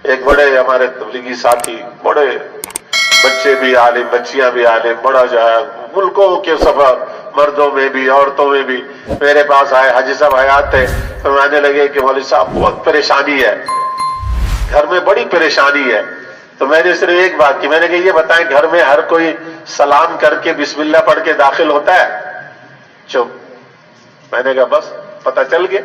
ایک بڑے ہمارے تبلیغی ساتھی، بڑے بچے بھی عالم، بچیاں بھی عالم، بڑا جو ہے ملکوں کے سفر، مردوں میں بھی عورتوں میں بھی، میرے پاس آئے، حاجی صاحب حیات تھے، فرمانے لگے کہ مولوی صاحب بہت پریشانی ہے، گھر میں بڑی پریشانی ہے۔ تو میں نے صرف ایک بات کی، میں نے کہا یہ بتائیں گھر میں ہر کوئی سلام کر کے بسم اللہ پڑھ کے داخل ہوتا ہے؟ چپ۔ میں نے کہا بس پتہ چل گیا۔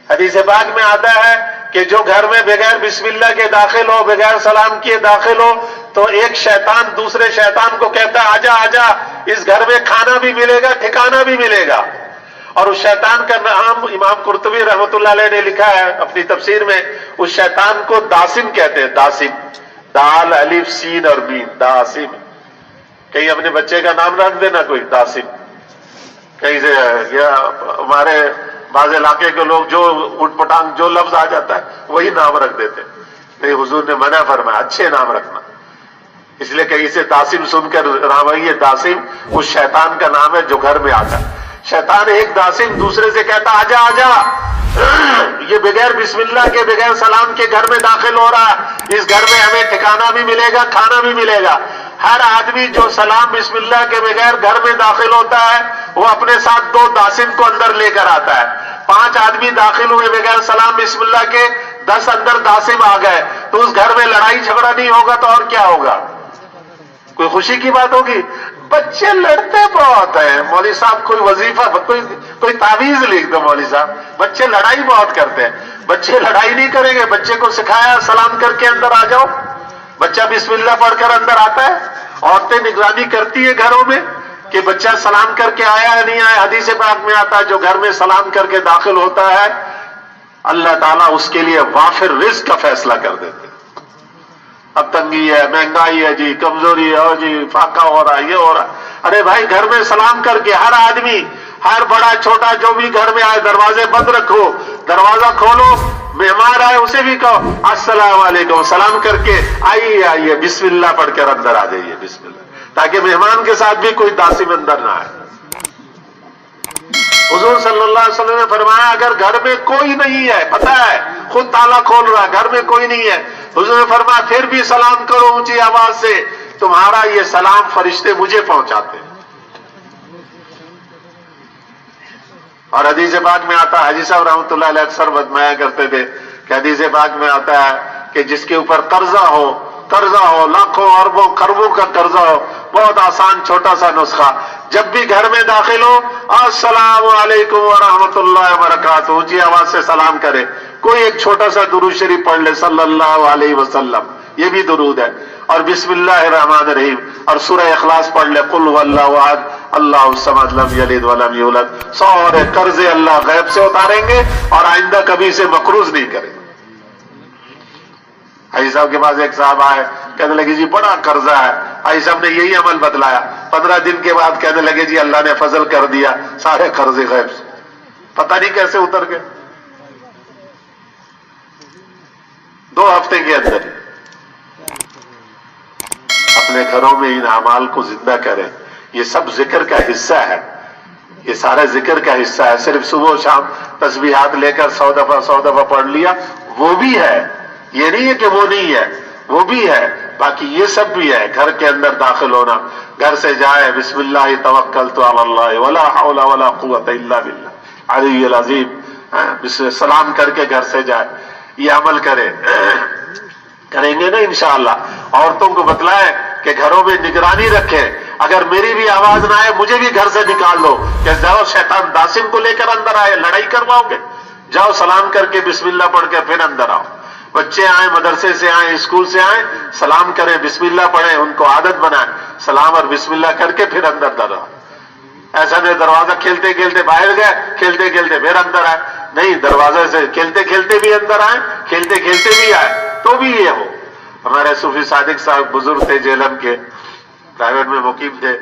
حدیث پاک میں آتا ہے کہ جو گھر میں بغیر بسم اللہ کے داخل ہو، بغیر سلام کیے داخل ہو، تو ایک شیطان دوسرے شیطان کو کہتا ہے آجا آجا، اس گھر میں کھانا بھی ملے گا، ٹھکانہ بھی ملے گا۔ اور اس شیطان کا نام امام قرطبی رحمۃ اللہ علیہ نے لکھا ہے اپنی تفسیر میں، اس شیطان کو داسم کہتے ہیں، داسم، دال الف سین اور میم، داسم۔ کہیں اپنے بچے کا نام رکھ دینا کوئی داسم، کہیں سے یا ہمارے بعض علاقے کے لوگ جو اٹھ پٹانگ جو لفظ آ جاتا ہے وہی نام رکھ دیتے، نہیں حضور نے منع فرمایا اچھے نام رکھنا۔ اس لیے کہیں سے داسم سن کر راوی داسم اس شیطان کا نام ہے جو گھر میں آتا ہے۔ شیطان ایک داسم دوسرے سے کہتا آجا آجا، یہ بغیر بسم اللہ کے بغیر سلام کے گھر میں داخل ہو رہا ہے، اس گھر میں ہمیں ٹھکانہ بھی ملے گا، کھانا بھی ملے گا۔ ہر آدمی جو سلام بسم اللہ کے بغیر گھر میں داخل ہوتا ہے وہ اپنے ساتھ 2 داسم کو اندر لے کر آتا ہے۔ 5 آدمی داخل ہوئے بغیر سلام بسم اللہ کے، 10 اندر داسم آ گئے، تو اس گھر میں لڑائی جھگڑا نہیں ہوگا تو اور کیا ہوگا؟ کوئی خوشی کی بات ہوگی؟ بچے لڑتے بہت ہیں مولوی صاحب، کوئی وظیفہ کوئی تعویذ لکھ دو مولوی صاحب، بچے لڑائی بہت کرتے ہیں۔ بچے لڑائی نہیں کریں گے، بچے کو سکھایا سلام کر کے اندر آ جاؤ، بچہ بسم اللہ پڑھ کر اندر آتا ہے۔ عورتیں نگرانی کرتی ہے گھروں میں کہ بچہ سلام کر کے آیا ہے نہیں آیا۔ حدیث پاک میں آتا ہے جو گھر میں سلام کر کے داخل ہوتا ہے اللہ تعالیٰ اس کے لیے وافر رزق کا فیصلہ کر دیتے ہیں۔ اب تنگی ہے، مہنگائی ہے جی، کمزوری ہے، اور جی فاقہ ہو رہا ہے، یہ ہو رہا ہے۔ ارے بھائی گھر میں سلام کر کے ہر آدمی، ہر بڑا چھوٹا جو بھی گھر میں آئے دروازے بند رکھو، دروازہ کھولو، مہمان آئے اسے بھی کہو السلام علیکم، سلام کر کے آئیے آئیے، بسم اللہ پڑھ کر اندر آ جائیے، بسم اللہ، تاکہ مہمان کے ساتھ بھی کوئی داسم اندر نہ آئے۔ حضور صلی اللہ علیہ وسلم نے فرمایا اگر گھر میں کوئی نہیں ہے، پتہ ہے خود تالا کھول رہا ہے، گھر میں کوئی نہیں ہے، حضور نے فرمایا پھر بھی سلام کرو اونچی آواز سے، تمہارا یہ سلام فرشتے مجھے پہنچاتے ہیں۔ اور حدیث پاک میں آتا ہے، حاجی صاحب رحمۃ اللہ علیہ اکثر فرمایا کرتے تھے کہ حدیث پاک میں آتا ہے کہ جس کے اوپر قرضہ ہو لاکھوں اربوں کروڑوں کا قرضہ ہو، بہت آسان چھوٹا سا نسخہ، جب بھی گھر میں داخل ہو السلام علیکم ورحمۃ اللہ وبرکاتہ، اونچی آواز سے سلام کرے، کوئی ایک چھوٹا سا درود شریف پڑھ لے صلی اللہ علیہ وسلم، یہ بھی درود ہے، اور بسم اللہ الرحمن الرحیم اور سورہ اخلاص پڑھ لے، قل هو اللہ احد اللہ الصمد لم یلد ولم یولد، سارے قرضے اللہ غیب سے اتاریں گے اور آئندہ کبھی سے مقروض نہیں کریں گے۔ حاجی صاحب کے پاس ایک صاحب آئے، کہنے لگے جی بڑا قرضہ ہے، حاجی صاحب نے یہی عمل بتلایا، 15 دن کے بعد کہنے لگے جی اللہ نے فضل کر دیا، سارے قرضے غیب سے، پتہ نہیں کیسے اتر گئے 2 ہفتے کے اندر۔ اپنے گھروں میں ان اعمال کو زندہ کریں، یہ سب ذکر کا حصہ ہے، یہ سارا ذکر کا حصہ ہے۔ صرف صبح و شام تسبیحات لے کر 100 دفعہ پڑھ لیا وہ بھی ہے، یہ نہیں ہے کہ وہ نہیں ہے، وہ بھی ہے، باقی یہ سب بھی ہے۔ گھر کے اندر داخل ہونا، گھر سے جائے بسم اللہ توکلت علی اللہ ولا حول ولا قوت الا باللہ العلی العظیم، سلام کر کے گھر سے جائے، یہ عمل کریں گے نا انشاءاللہ۔ عورتوں کو بتلائیں کہ گھروں میں نگرانی رکھیں، اگر میری بھی آواز نہ آئے مجھے بھی گھر سے نکال لو، کہ جاؤ شیطان داسم کو لے کر اندر آئے، لڑائی کرواؤ گے، جاؤ سلام کر کے بسم اللہ پڑھ کے پھر اندر آؤ۔ بچے آئیں، مدرسے سے آئیں، اسکول سے آئیں، سلام کریں، بسم اللہ پڑھیں، ان کو عادت بنائیں، سلام اور بسم اللہ کر کے پھر اندر آؤ۔ ایسا نہیں دروازہ کھیلتے کھیلتے باہر گئے، کھیلتے کھیلتے پھر اندر آئے، نہیں، دروازے سے کھیلتے کھیلتے بھی اندر آئیں، کھیلتے کھیلتے بھی آئے تو بھی یہ ہو۔ ہمارے صوفی صادق صاحب بزرگ تھے جیلم کے، پرائیویٹ میں مقیم تھے،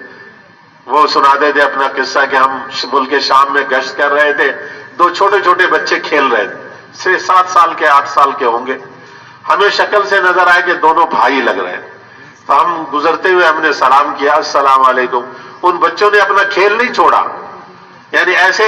وہ سناتے تھے اپنا قصہ کہ ہم ملک شام میں گشت کر رہے تھے، 2 چھوٹے چھوٹے بچے کھیل رہے تھے، 7 سال کے 8 سال کے ہوں گے، ہمیں شکل سے نظر آئے کہ دونوں بھائی لگ رہے ہیں، تو ہم گزرتے ہوئے ہم نے سلام کیا السلام علیکم، ان بچوں نے اپنا کھیل نہیں چھوڑا، یعنی ایسے